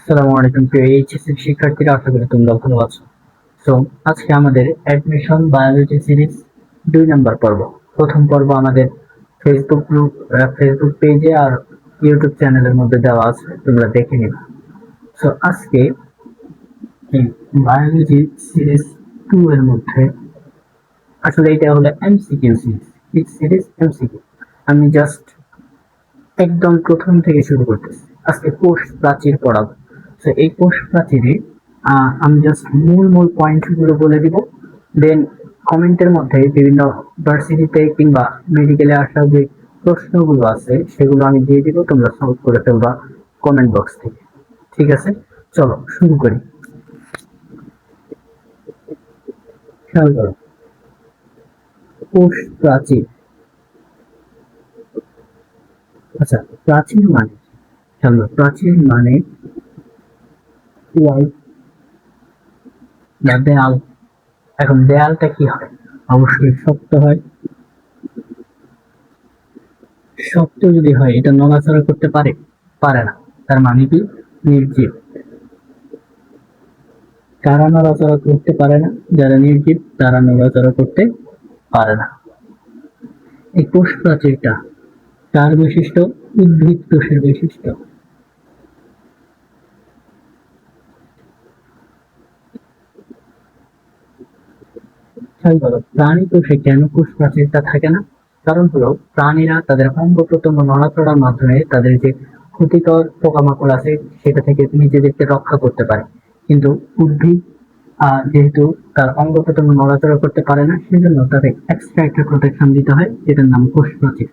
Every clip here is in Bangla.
আসসালামু আলাইকুম প্রিয় এইচএসসি শিক্ষার্থীরা, আশা করি তোমরা ভালো আছো। সো আজকে আমাদের অ্যাডমিশন বায়োলজি সিরিজ 2 নম্বর পর্ব। প্রথম পর্ব আমাদের ফেসবুক গ্রুপ, ফেসবুক পেজে আর ইউটিউব চ্যানেলের মধ্যে দেওয়া আছে, তোমরা দেখে নিবে। সো আজকে এই বায়োলজি সিরিজ 2 এর মধ্যে আসলে এটা হলো এমসিকিউ সিরিজ। এই সিরিজ এমসিকিউ আমি জাস্ট একদম প্রথম থেকে শুরু করতেছি। আজকে কোষ প্রাচীর পড়াবো। তো এই কোষ প্রাচীরে আমি জাস্ট মূল মূল পয়েন্ট গুলো বলে দিব। দেন কমেন্টের মধ্যে বিভিন্ন ভার্সিটিতে কিংবা মেডিকেলে আসা যে প্রশ্নগুলো আছে সেগুলো আমি দিয়ে দিব, তোমরা সলভ করে ফেলবা কমেন্ট বক্স থেকে। ঠিক আছে, চলো শুরু করি। খেয়াল করো, কোষ প্রাচীর। আচ্ছা, প্রাচীর মানে খেয়াল করো, প্রাচীর মানে ওয়াল বা দেয়াল। এখন দেয়ালটা কি হয়? অবশ্যই শক্ত হয়। শক্ত যদি হয়, এটা নড়াচড়া করতে পারে? পারে না। তার মানে কি? নির্জীব। কারা নড়াচড়া করতে পারে না? যারা নির্জীব তারা নড়াচড়া করতে পারে না। এই কোষ প্রাচীরটা কার বৈশিষ্ট্য? উদ্ভিদ কোষের বৈশিষ্ট্য। খেয়াল করো, প্রাণী কোষে কেন কোষ প্রাচীরটা থাকে না? কারণ হলো, প্রাণীরা তাদের অঙ্গ প্রত্যঙ্গ নড়াচড়ার মাধ্যমে তাদের যে ক্ষতিকর পোকামাকড় আছে সেটা থেকে নিজেদেরকে রক্ষা করতে পারে। কিন্তু উদ্ভিদ যেহেতু তার অঙ্গ প্রত্যঙ্গ নড়াচড়া করতে পারে না, সেজন্য তাদের এক্সট্রা একটা প্রোটেকশন দিতে হয়, যেটার নাম কোষ প্রাচীর।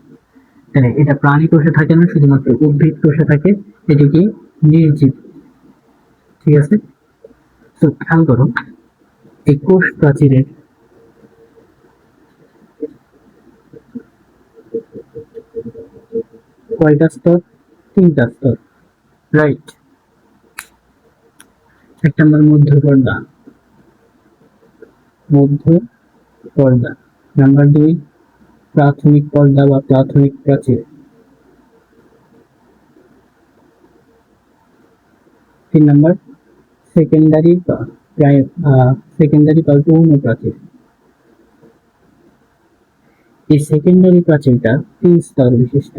তাহলে এটা প্রাণী কোষে থাকে না, শুধুমাত্র উদ্ভিদ কোষে থাকে। এটি কি? নির্জীব। ঠিক আছে, তো খেয়াল করো, এই কোষ প্রাচীরের কয়টা স্তর? 3টা স্তর, রাইট। এক নম্বর মধ্য পর্দা, মধ্য পর্দা। নাম্বার 2 প্রাথমিক পর্দা বা প্রাথমিক প্রাচীর। 3 নম্বর সেকেন্ডারি সেকেন্ডারি বা গৌণ প্রাচীর। এই সেকেন্ডারি প্রাচীরটা 3 স্তর বিশিষ্ট।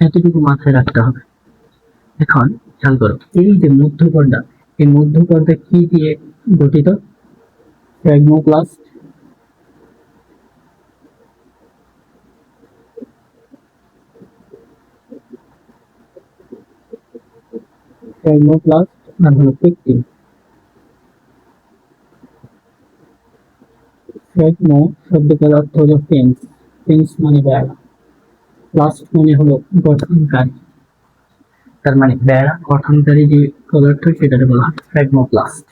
এতটুকু মাথায় রাখতে হবে। এখন খেয়াল করো, এই যে মধ্য পর্দা, এই মধ্য পর্দা কি দিয়ে গঠিত? ফ্র্যাগমোপ্লাস্ট, ফ্র্যাগমোপ্লাস্ট আর হলো পেকটিন। ফ্র্যাগমো শব্দটার অর্থ হলো ফেন্স। ফেন্স মানে বেড়া, প্লাস্ট মানে হলো গঠনকারী। তার মানে বেড়া গঠনকারী যে পদার্থ সেটাকে বলা হয় ফ্র্যাগমোপ্লাস্ট।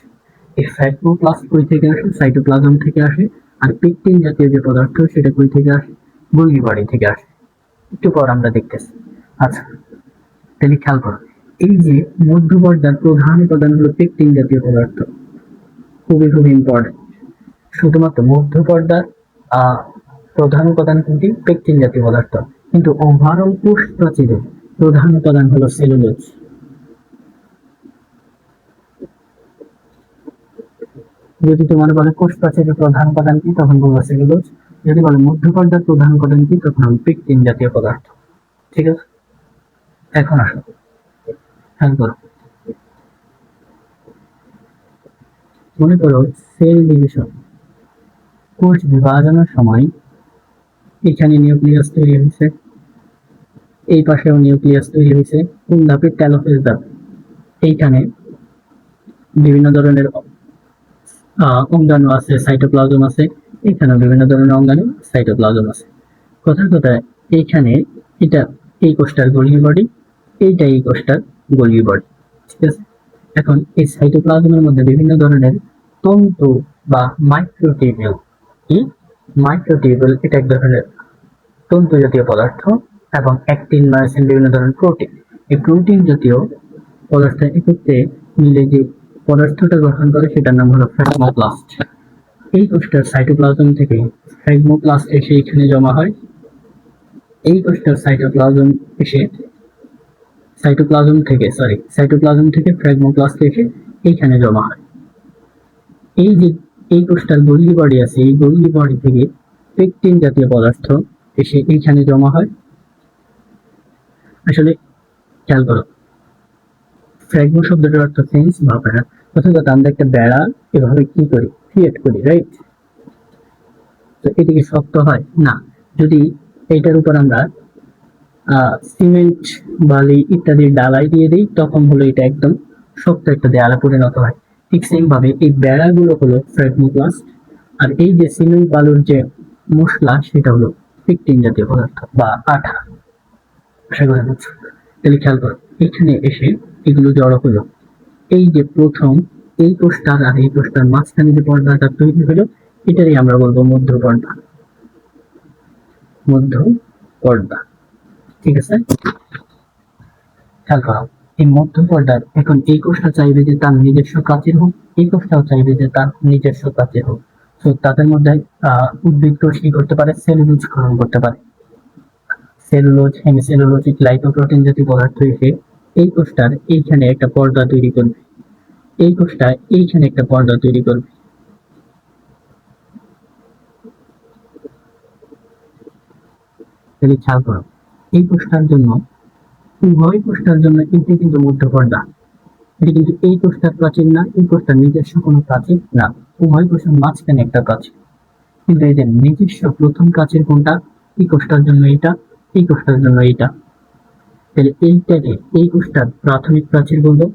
এই ফ্র্যাগমোপ্লাস্ট কই থেকে আসে? সাইটোপ্লাজম থেকে আসে। আর পেকটিন জাতীয় যে পদার্থ সেটা কই থেকে আসে? গোলজি বডি থেকে আসে। একটু পর আমরা দেখতেছি। আচ্ছা, তাহলে খেয়াল করো, এই যে মধ্যপর্দার প্রধান উপাদান হলো পেকটিন জাতীয় পদার্থ। খুবই খুবই ইম্পর্টেন্ট। শুধুমাত্র মধ্যপর্দার প্রধান উপাদান কোনটি? পেকটিন জাতীয় পদার্থ। কিন্তু ওভারঅল কোষ প্রাচীরের প্রধান উপাদান হলো সেলুলোজ। যদি তোমার বলে কোষ প্রাচীরের প্রধান উপাদান কি, তখন বলবো সেলুলোজ। যদি বলে মধ্যপর্দার প্রধান উপাদান কি, তখন হবে পেকটিন জাতীয় পদার্থ। ঠিক আছে, এখন আসো, খেয়াল করো, মনে করো সেল ডিভিশন, কোষ বিভাজনের সময় এখানে নিউক্লিয়াস তৈরি হয়েছে, এই পাশেও নিউক্লিয়াস তৈরি হয়েছে। কোন ধাপে? টেলোফেজ ধাপ। এইখানে বিভিন্ন ধরনের অঙ্গাণু আছে, সাইটোপ্লাজম আছে। এখানে বিভিন্ন ধরনের অঙ্গাণু, সাইটোপ্লাজম আছে। কথার কথায় এইখানে এটা এই কোষটার গোলজি বডি, এইটা এই কোষটার গোলজি বডি। ঠিক আছে, এখন এই সাইটোপ্লাজমের মধ্যে বিভিন্ন ধরনের তন্তু বা মাইক্রোটিবিউল। কি? মাইক্রোটিবিউল, এটা এক ধরনের তন্তু জাতীয় পদার্থ, এবং অ্যাক্টিন, মায়োসিন, বিভিন্ন ধরনের প্রোটিন। এই প্রোটিন জাতীয় পদার্থ একত্রে মিলে যে পদার্থটা গঠন করে সেটার নাম হলো ফ্র্যাগমোপ্লাস্ট। এই কোষটার সাইটোপ্লাজম থেকে ফ্র্যাগমোপ্লাস্ট এসে এখানে জমা হয়। এই কোষটার সাইটোপ্লাজম থেকে ফ্রাগমোপ্লাস্টে এসে এইখানে জমা হয়। এই যে এই কোষটার গোলজি বডি আছে, এই গোলজি বডি থেকে পেকটিন জাতীয় পদার্থ এসে এইখানে জমা হয়। আসলে খেয়াল করো, ফ্র্যাগমো শব্দটার অর্থ সেন্স বা বেড়া, অর্থাৎ আমরা একটা বেড়া এভাবে কি করি, ক্রিয়েট করি, রাইট? তো এটা কি শক্ত হয় না? যদি এইটার উপর আমরা সিমেন্ট, বালি ইত্যাদি ডালাই দিয়ে দিই, তখন হলো এটা একদম শক্ত একটা দেয়ালে পরিণত হয়। ঠিক সেম ভাবে এই বেড়াগুলো হলো ফ্র্যাগমোপ্লাস্ট, আর এই যে সিমেন্ট বালুর যে মশলা সেটা হলো পেকটিন জাতীয় পদার্থ বা আঠা। আশা করা যাচ্ছে। তাহলে খেয়াল করো, এখানে এসে এগুলো জড়ো হলো। এই যে প্রথম এই কোষটার আর এই কোষটার মাঝখানে যে পর্দাটা তৈরি হলো, এটারই আমরা বলবো মধ্য পর্দা। মধ্য পর্দা, ঠিক আছে? খেয়াল করো, এই মধ্য পর্দার এখন এই কোষটা চাইবে যে তার নিজস্ব প্রাচীর হোক, এই কোষটাও চাইবে যে তার নিজস্ব প্রাচীর হোক। তো তাদের মধ্যে উদ্ভিদ কোষ কি করতে পারে, সেলুলোজ গ্রহণ করতে পারে। সেলুলোজ, হেমিসেলুলোজিক লাইপোপ্রোটিন জাতীয় পদার্থ এসে এই কোষটার এইখানে একটা পর্দা তৈরি করবে, এই কোষটা এইখানে একটা পর্দা তৈরি করবে। তাহলে খেয়াল করো, এই কোষটার জন্য, উভয় কোষটার জন্য এটা কিন্তু মধ্য পর্দা। এটা কিন্তু এই কোষটার প্রাচীর না, এই কোষটার নিজস্ব কোনো প্রাচীর না, উভয় কোষের মাঝখানে একটা প্রাচীর। কিন্তু এদের নিজস্ব প্রথম প্রাচীর কোনটা? এই কোষটার জন্য এটা, এই কোষটার জন্য এটা। তাহলে এইটাকে এই কোষটার প্রাথমিক প্রাচীর বলবো,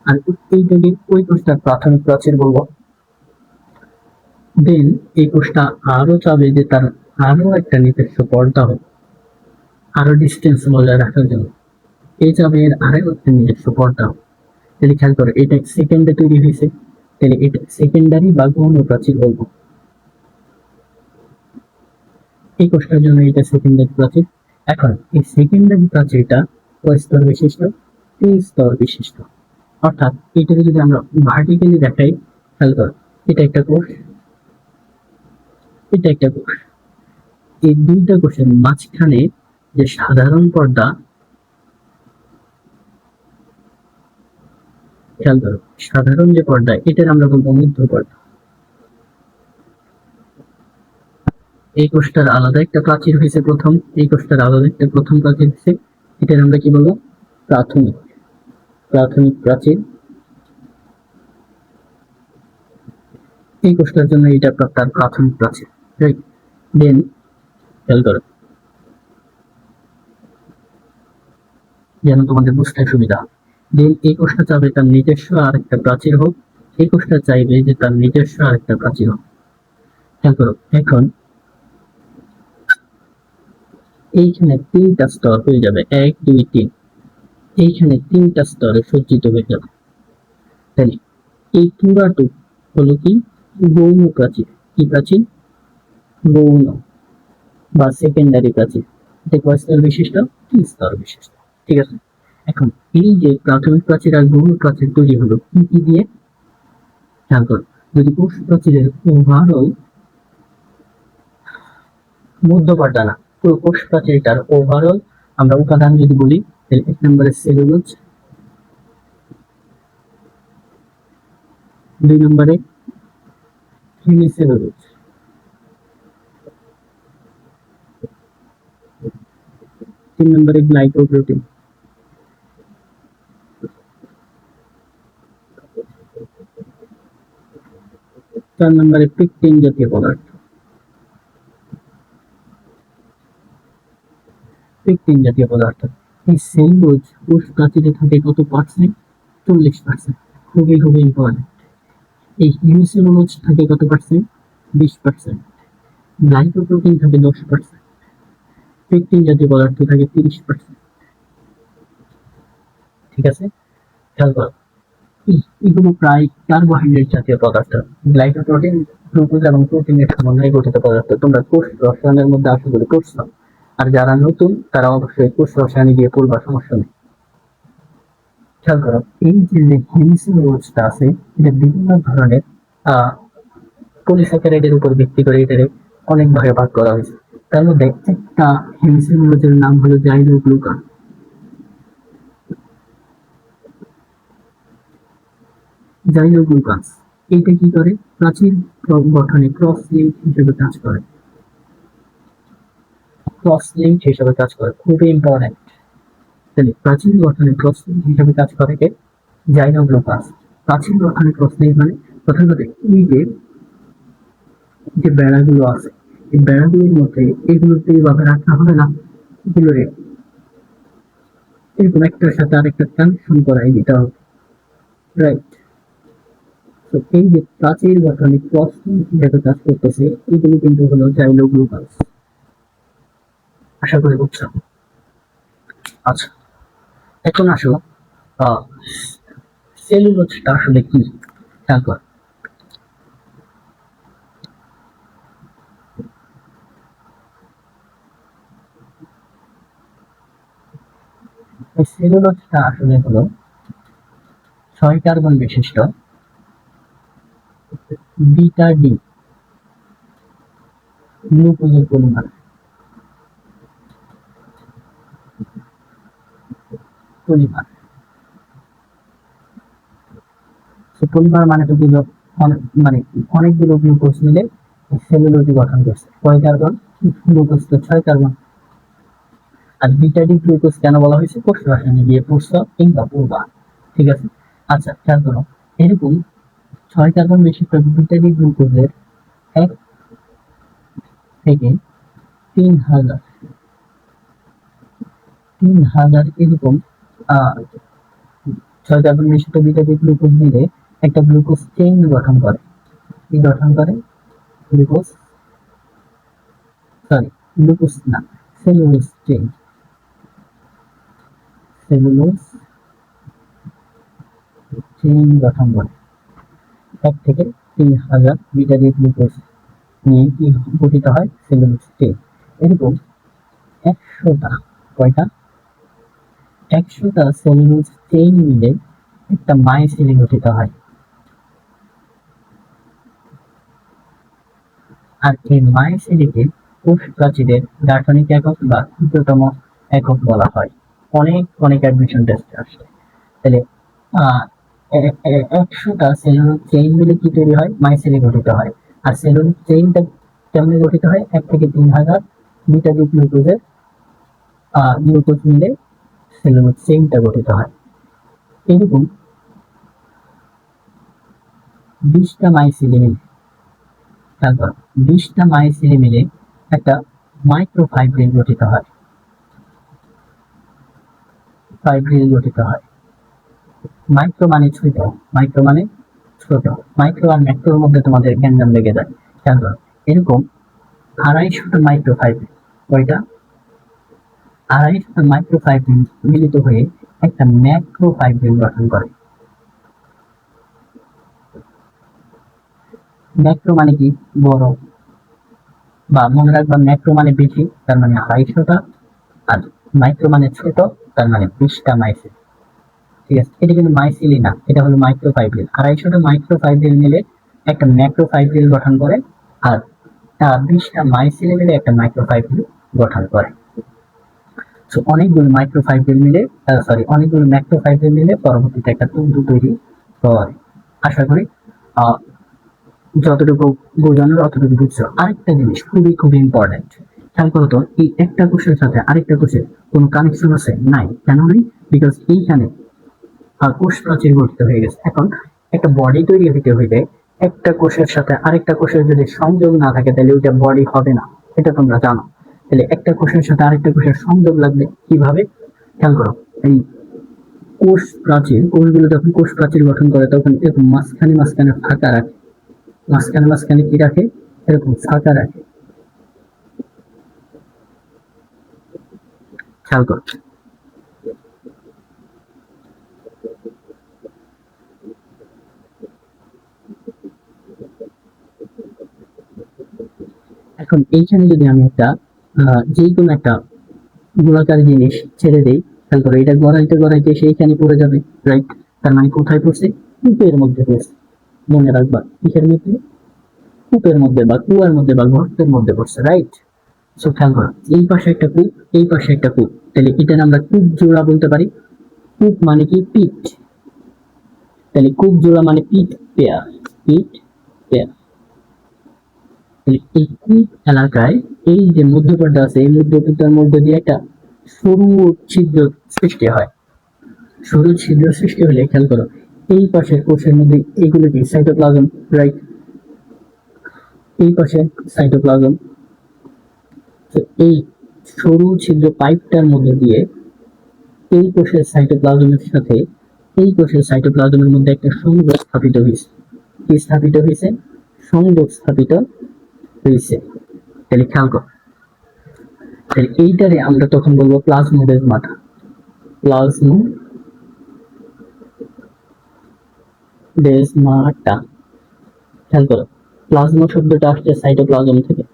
আর এইটাকে ওই কোষটার প্রাথমিক প্রাচীর বলবো। দেন এই কোষটা আরো চাবে যে তার আরো একটা নিজস্ব পর্দা হোক, আরো ডিস্টেন্স বজায় রাখার জন্য এই চাবে এর আরো একটা নিজস্ব পর্দা হোক। তাহলে খেয়াল করো, এটা সেকেন্ডে তৈরি হয়েছে, তাহলে এটা সেকেন্ডারি বা গৌণ প্রাচীর বলবো। এই কোষটার জন্য এটা সেকেন্ডারি প্রাচীর। এখন এই সেকেন্ডারি প্রাচীরটা কয় স্তর বিশিষ্ট? 3 স্তর বিশিষ্ট। অর্থাৎ এটাকে যদি আমরা ভার্টিক্যালি দেখাই, খেয়াল করো, এটা একটা কোষ, এটা একটা কোষ, এই দুইটা কোষের মাঝখানে যে সাধারণ পর্দা, খেয়াল করো, সাধারণ যে পর্দা এটার আমরা বলবো মধ্য পর্দা। এই কোষটার আলাদা একটা প্রাচীর হয়েছে প্রথম, এই কোষটার আলাদা একটা প্রথম প্রাচীর হয়েছে, এটার আমরা কি বলবো? প্রাথমিক, প্রাথমিক প্রাচীর। এই কোষটার জন্য এটা তার প্রাথমিক প্রাচীর, রাইট? দেন খেয়াল করো, যেন তোমাদের বুঝতে সুবিধা। দেন এই কোষটা চাইবে তার নিজস্ব আরেকটা প্রাচীর হোক, এই কোষটা চাইবে যে তার নিজস্ব আরেকটা প্রাচীর হোক। খেয়াল করো, এখন এইখানে 3টা স্তর হয়ে যাবে, 1 2 3, এইখানে 3টা স্তরে সজ্জিত হয়ে যাবে। তাহলে এই পুরাটুক হলো কি? গৌণ প্রাচীর। কি প্রাচীর? গৌণ বা সেকেন্ডারি প্রাচীর। এটা কয় স্তর বিশিষ্ট? 3 স্তর বিশিষ্ট, ঠিক আছে? এখন এই যে প্রাথমিক প্রাচীর আর গৌণ প্রাচীর তৈরি হলো কি কি দিয়ে? খেয়াল করো, যদি কোষ প্রাচীরের ওভারঅল মধ্য পর্দা না, পুরো কোষ প্রাচীরটার ওভারঅল আমরা উপাদান যদি বলি, তাহলে 1 নম্বরে সেলুলোজ, 2 নম্বরে হেমিসেলুলোজ, 3 নম্বরে গ্লাইকোপ্রোটিন, 4 নম্বরে পেকটিন জাতীয় পদার্থ। পেকটিন জাতীয় পদার্থ। এই সেলুলোজ কোষ প্রাচীরে থাকে কত পার্সেন্ট? 40%। খুবই খুবই ইম্পর্টেন্ট। এই হেমিসেলুলোজ থাকে কত পার্সেন্ট? 20%। গ্লাইকোপ্রোটিন থাকে 10%, পেকটিন জাতীয় পদার্থ থাকে 30%। ঠিক আছে? খেয়াল করো, এগুলো প্রায় কার্বোহাইড্রেট জাতীয় পদার্থ। গ্লাইকোপ্রোটিন গ্লুকোজ এবং প্রোটিনের সমন্বয়ে গঠিত পদার্থ। তোমরা কোষ রসায়নের মধ্যে আশা করি পড়ছো, আর যারা নতুন তারা অবশ্যই কোষ রসায়নে গিয়ে পড়বার, সমস্যা নেই। খেয়াল করো, এই যে হেমিসেলুলোজটা আছে, এটা বিভিন্ন ধরনের পলিস্যাকারাইডের উপর ভিত্তি করে এটারে অনেক ভাগে ভাগ করা হয়েছে। তার মধ্যে একটা হেমিসেলুলোজের নাম হলো জাইলোগ্লুকান। জাইলোগ্লুকানস এইটা কি করে? প্রাচীর গঠনে ক্রস লিঙ্ক হিসেবে কাজ করে। ক্রস লিঙ্ক হিসেবে কাজ করে, খুবই ইম্পর্টেন্ট। তাহলে প্রাচীর গঠনে ক্রস লিঙ্ক হিসেবে কাজ করে কে? জাইলোগ্লুকানস। প্রাচীর গঠনে ক্রস লিঙ্ক মানে প্রথমত এই যে বেড়াগুলো আছে, এই বেড়াগুলোর মধ্যে এগুলোতে এইভাবে রাখা হবে না, এগুলোরে এরকম একটার সাথে আরেকটা কানেকশন করাই দিতে হবে, রাইট? তো এই যে প্রাচীর গঠনে ক্রস লিঙ্ক হিসেবে কাজ করতেছে, এগুলো কিন্তু হলো জাইলোগ্লুকানস। আশা করি বুঝছো। আচ্ছা, এখন আসো সেলুলোজটা আসলে কি খেয়াল কর। সেলুলোজটা আসলে হলো 6 কার্বন বিশিষ্ট বিটা ডি গ্লুকোজের পলিমার। পলিমার পলিমার মানে তো বুঝো মানে অনেকগুলো গ্লুকোজ মিলে সেলুলোজ গঠন করছে। কয় কার্বন? গ্লুকোজ তো 6 কার্বন। আর বিটা ডি গ্লুকোজ কেন বলা হয়েছে? কোষ রসায়নে গিয়ে পড়ছো কিংবা পড়বা, ঠিক আছে? আচ্ছা, খেয়াল করো, এরকম 6 কার্বন বিশিষ্ট বিটা ডি গ্লুকোজের 1 থেকে 3000 এরকম 6 কার্বন বিশিষ্ট বিটা ডি গ্লুকোজ মিলে একটা গ্লুকোজ চেইন গঠন করে। কি গঠন করে? গ্লুকোজ গ্লুকোজ না, সেলুলোজ চেইন। সেলুলোজ চেইন গঠন করে 1 থেকে 3000 বিটা ডি গ্লুকোজ নিয়ে কি গঠিত হয়? Cellulose chain. এরকম 100টা, কয়টা? 100টা সেলুলোজ চেইন মিলে একটা মায়োসিন গঠিত হয়। আর এই মায়োসিনকে কোষ প্রাচীরের গাঠনিক একক বা ক্ষুদ্রতম একক বলা হয়। অনেক অনেক অ্যাডমিশন টেস্টে আসে। তাহলে 100টা সেলুলোজ চেইন মিলে কি তৈরি হয়? মায়োসিন গঠিত হয়। আর সেলুলোজ চেইনটা কেমনে গঠিত হয়? 1 থেকে 3000 বিটা ডি গ্লুকোজের গ্লুকোজ মিলে সেলুলোজ চেইনটা গঠিত হয়। এরকম 20টা মায়োসিন মিলে, তারপর 20টা মায়োসিন মিলে একটা মাইক্রোফাইব্রিল গঠিত হয়। ফাইব্রিল গঠিত হয়। মাইক্রো মানে ছোট, মাইক্রো মানে ছোট। মাইক্রো আর ম্যাক্রোর মধ্যে তোমাদের গ্যাঞ্জাম লেগে যায়। তারপর এরকম 250টা মাইক্রোফাইব্রিল, কয়টা? 250টা মাইক্রোফাইব্রিল মিলিত হয়ে একটা ম্যাক্রোফাইব্রিল গঠন করে। ম্যাক্রো মানে কি? বড়, বা মনে রাখবা ম্যাক্রো মানে বেশি, তার মানে 250টা, আর মাইক্রো মানে ছোট, তার মানে 20টা মাইসিল। ঠিক আছে, এটা কিন্তু মাইসিলই না, এটা হলো মাইক্রোফাইব্রিল। 250টা মাইক্রোফাইব্রিল মিলে একটা ম্যাক্রোফাইব্রিল গঠন করে, আর 20টা মাইসিল মিলে একটা মাইক্রোফাইব্রিল গঠন করে। অনেকগুলো মাইক্রোফাইব্রিল মিলে অনেকগুলো ম্যাক্রোফাইব্রিল মিলে পরবর্তীতে একটা তন্তু তৈরি করে। আশা করি যতটুকু বোঝানোর অতটুকু বুঝছো। আরেকটা জিনিস খুবই খুবই ইম্পর্টেন্ট, খেয়াল করো তো, এই একটা কোষের সাথে আরেকটা কোষের কোনো কানেকশন আছে? নাই। কেন নেই? বিকজ এইখানে কোষ প্রাচীর গঠিত হয়ে গেছে। এখন একটা বডি তৈরি হইতে হইলে একটা কোষের সাথে আরেকটা কোষের যদি সংযোগ না থাকে তাহলে ওইটা বডি হবে না, এটা তোমরা জানো। তাহলে একটা কোষের সাথে আরেকটা কোষের সংযোগ লাগবে কিভাবে? খেয়াল করো, এই কোষ প্রাচীর, কোষগুলো যখন কোষ প্রাচীর গঠন করে তখন এরকম মাঝখানে ফাঁকা রাখে। মাঝখানে কি রাখে? এরকম ফাঁকা রাখে। খেয়াল করো, এখন এইখানে যদি আমি একটা যে কোনো একটা গোলাকার জিনিস ছেড়ে দেই, খেয়াল করো, এটা গড়াইতে সেইখানে পড়ে যাবে, রাইট? তার মানে কোথায় পড়ছে? কূপের মধ্যে পড়ছে। মনে রাখবা, কিসের মধ্যে? কূপের মধ্যে বা কুয়ার মধ্যে বা গর্তের মধ্যে পড়ছে, রাইট? সো খেয়াল করো, এই পাশে একটা কূপ, এই পাশে একটা কূপ, তাহলে এটার আমরা কূপ জোড়া বলতে পারি। কূপ মানে কি? পিট। তাহলে কূপ জোড়া মানে পিট পেয়ার, পিট পেয়ার। এই কূপ এলাকায় এই যে মধ্যপর্দা আছে, এই মধ্যপর্দার মধ্যে দিয়ে একটা সরু ছিদ্র সৃষ্টি হয়। সরু ছিদ্র সৃষ্টি হলে খেয়াল করো, এই পাশের কোষের মধ্যে এইগুলো কি? Cytoplasm, right? এই পাশে সাইটোপ্লাজম। তো এই সরু ছিদ্র পাইপটার মধ্যে দিয়ে এই কোষের সাইটোপ্লাজমের সাথে এই কোষের সাইটোপ্লাজমের মধ্যে একটা সংযোগ স্থাপিত হয়েছে। কি স্থাপিত হয়েছে? সংযোগ স্থাপিত হয়েছে। তাহলে খেয়াল করো, তাহলে এইটারে আমরা তখন বলবো প্লাজমোডেজমাটা। প্লাজমোডেজমাটা। খেয়াল করো, প্লাজমা শব্দটা আসছে সাইটোপ্লাজম থেকে।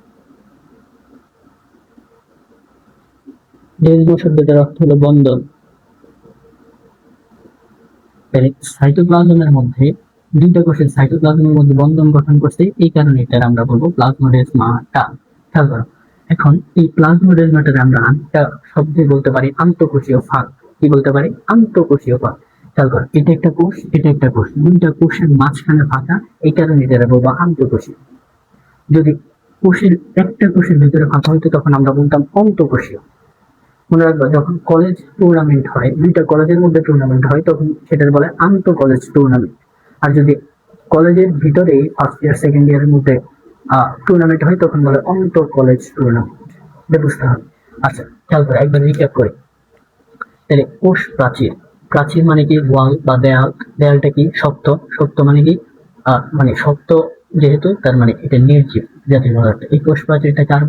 ডেজমা শব্দটার অর্থ হলো বন্ধন। তাহলে সাইটোপ্লাজমের মধ্যে দুইটা কোষের সাইটোপ্লাজমের মধ্যে বন্ধন গঠন করছে, এই কারণে এটার আমরা বলবো প্লাজমোডেজমাটা। খেয়াল করো, এখন এই প্লাজমোডেজমাটার আমরা আরেকটা শব্দে বলতে পারি আন্তঃকোষীয় ফাঁক। কি বলতে পারি? আন্তঃকোষীয় ফাঁক। খেয়াল করো, এটা একটা কোষ, এটা একটা কোষ, দুইটা কোষের মাঝখানে ফাঁকা, এই কারণে এটার বলবো আন্তঃকোষীয়। যদি কোষের একটা কোষের ভিতরে ফাঁকা হইতো তখন আমরা বলতাম অন্তঃকোষীয়। মনে রাখবো, যখন কলেজ টুর্নামেন্ট হয়, দুইটা কলেজের মধ্যে টুর্নামেন্ট হয়, তখন সেটার বলে আন্তঃ কলেজ টুর্নামেন্ট। আর যদি কলেজের ভিতরে ফার্স্ট ইয়ার সেকেন্ড ইয়ারের মধ্যে টুর্নামেন্ট হয়, তখন বলে অন্তঃ কলেজ টুর্নামেন্ট। এটা বুঝতে হবে। আচ্ছা, খেয়াল করে একবার রিক্যাপ করি। তাহলে কোষ প্রাচীর, প্রাচীর মানে কি? ওয়াল বা দেয়াল। দেয়ালটা কি? শক্ত। শক্ত মানে কি? মানে শক্ত যেহেতু, তার মানে এটা নির্জীব জাতীয় পদার্থ। এই কোষ প্রাচীরটা কার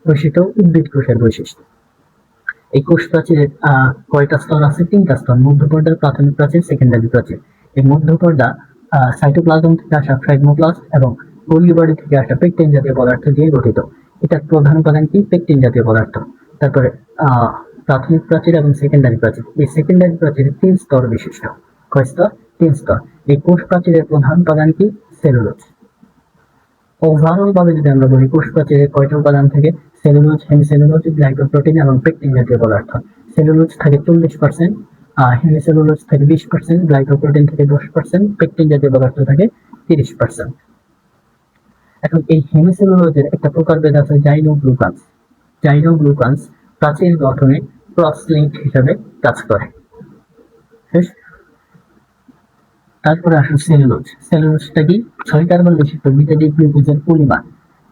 বৈশিষ্ট্য? উদ্ভিদ কোষের বৈশিষ্ট্য। এই কোষ প্রাচীরের কয়টা স্তর আছে? তিনটা স্তর। মধ্যপর্দা, প্রাথমিক প্রাচীর, সেকেন্ডারি প্রাচীর। এই মধ্যপর্দা সাইটোপ্লাজম থেকে আসা ফ্রাগমোপ্লাস্ট এবং গোলজি বডি থেকে আসা পেকটিন জাতীয় পদার্থ দিয়ে গঠিত। এটার প্রধান উপাদান কি? পেকটিন জাতীয় পদার্থ। তারপরে প্রাথমিক প্রাচীর এবং সেকেন্ডারি প্রাচীর। এই সেকেন্ডারি প্রাচীরের তিন স্তর বিশিষ্ট। কয় স্তর? তিন স্তর। এই কোষ প্রাচীরের প্রধান উপাদান কি? সেলুলোজ। ওভারঅল ভাবে যদি আমরা বলি, কোষ প্রাচীরের কয়টা উপাদান থেকে? সেলুলোজ, হেমিসেলুলোজ, গ্লাইকোপ্রোটিন এবং পেকটিন জাতীয় পদার্থ। সেলুলোজ থাকে 40%, হেমিসেলুলোজ থাকে 20%, গ্লাইকোপ্রোটিন থাকে 10%, পেকটিন জাতীয় পদার্থ থাকে 30%। এখন এই হেমিসেলুলোজের একটা প্রকারভেদ আছে, জাইনোগ্লুকানস। জাইনোগ্লুকানস প্রাচীর গঠনে ক্রস লিঙ্ক হিসাবে কাজ করে। তারপরে আসো সেলুলোজ। সেলুলোজটা কি? 6 কার্বন বিশিষ্ট বিটা ডি গ্লুকোজের পরিমাণ।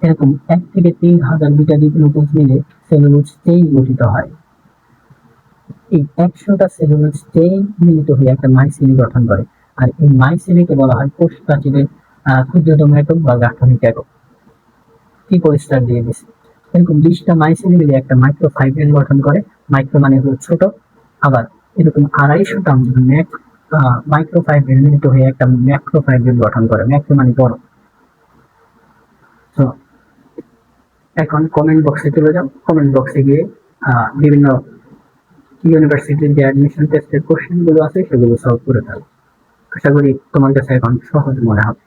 এরকম 1 থেকে 3000 বিটা ডি গ্লুকোজ মিলে সেলুলোজ চেইন গঠিত হয়। এই 100টা সেলুলোজ চেইন মিলিত হয়ে একটা মাইসিলি গঠন করে। আর এই মাইসিলিকে বলা হয় কোষ প্রাচীরের ক্ষুদ্রতম একক বা গাঠনিক একক। কি পরিষ্কার দিয়ে দিচ্ছে, এরকম 20টা মাইসিলি মিলে একটা মাইক্রোফাইব্রিল গঠন করে। মাইক্রো মানে হলো ছোট, আবার এরকম 250টা মাইক্রোফাইব্রিল মিলিত হয়ে একটা ম্যাক্রোফাইব্রিল গঠন করে। ম্যাক্রো মানে বড়। তো এখন কমেন্ট বক্সে চলে যাও। কমেন্ট বক্সে গিয়ে বিভিন্ন ইউনিভার্সিটির যে অ্যাডমিশন টেস্টের কোশ্চেন গুলো আছে সেগুলো সলভ করে ফেলো। আশা করি তোমার কাছে এখন সহজ মনে হবে।